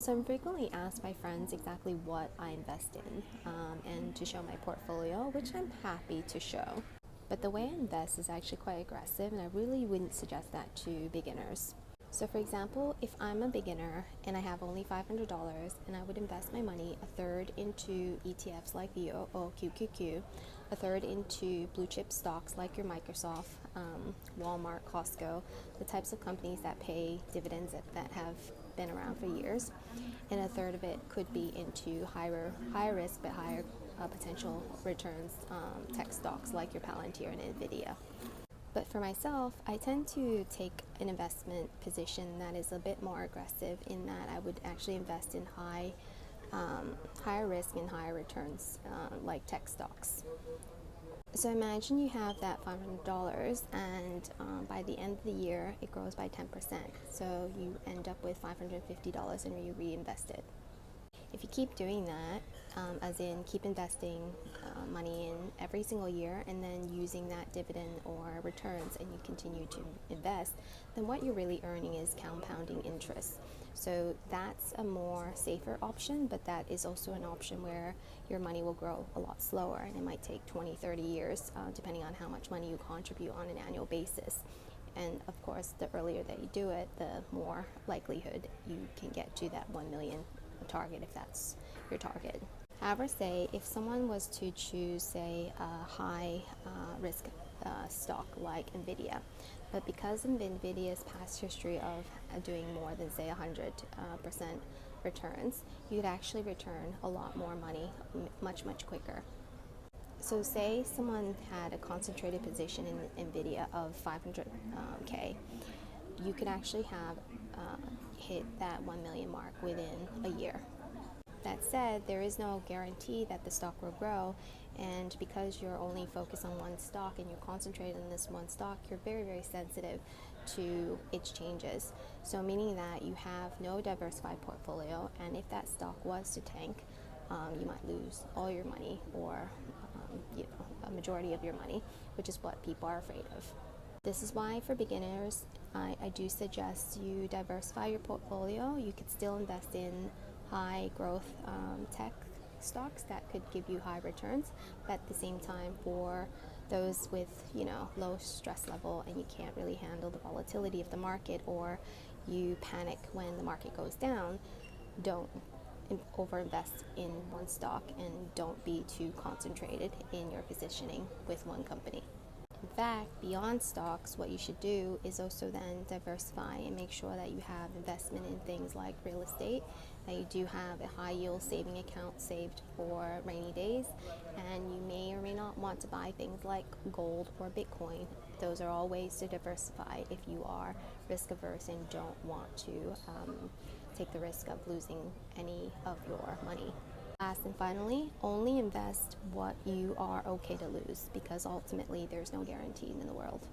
So I'm frequently asked by friends exactly what I invest in and to show my portfolio, which I'm happy to show. But the way I invest is actually quite aggressive, and I really wouldn't suggest that to beginners. So for example, if I'm a beginner and I have only $500 and I would invest my money, a third into ETFs like VOO, QQQ, a third into blue chip stocks like your Microsoft, Walmart, Costco, the types of companies that pay dividends that have been around for years, and a third of it could be into higher risk but higher potential returns tech stocks like your Palantir and Nvidia. But for myself, I tend to take an investment position that is a bit more aggressive in that I would actually invest in higher risk and higher returns like tech stocks. So imagine you have that $500 and by the end of the year it grows by 10%. So you end up with $550 and you reinvest it. If you keep doing that, as in keep investing money in every single year and then using that dividend or returns and you continue to invest, then what you're really earning is compounding interest. So that's a more safer option, but that is also an option where your money will grow a lot slower and it might take 20, 30 years depending on how much money you contribute on an annual basis. And of course, the earlier that you do it, the more likelihood you can get to that 1 million target if that's your target. However, say if someone was to choose, say, a high risk stock like Nvidia, but because of Nvidia's past history of doing more than say 100% returns, you'd actually return a lot more money much quicker. So say someone had a concentrated position in Nvidia of 500K, you could actually have hit that 1 million mark within a year. That said, there is no guarantee that the stock will grow, and because you're only focused on one stock and you're concentrated on this one stock, you're very sensitive to its changes. So meaning that you have no diversified portfolio, and if that stock was to tank, you might lose all your money or a majority of your money, which is what people are afraid of. This is why for beginners, I do suggest you diversify your portfolio. You could still invest in high growth tech stocks that could give you high returns, but at the same time, for those with low stress level and you can't really handle the volatility of the market, or you panic when the market goes down, don't overinvest in one stock and don't be too concentrated in your positioning with one company. In fact, beyond stocks, what you should do is also then diversify and make sure that you have investment in things like real estate, that you do have a high yield saving account saved for rainy days, and you may or may not want to buy things like gold or Bitcoin. Those are all ways to diversify if you are risk averse and don't want to take the risk of losing any of your money. Last and finally, only invest what you are okay to lose, because ultimately there's no guarantee in the world.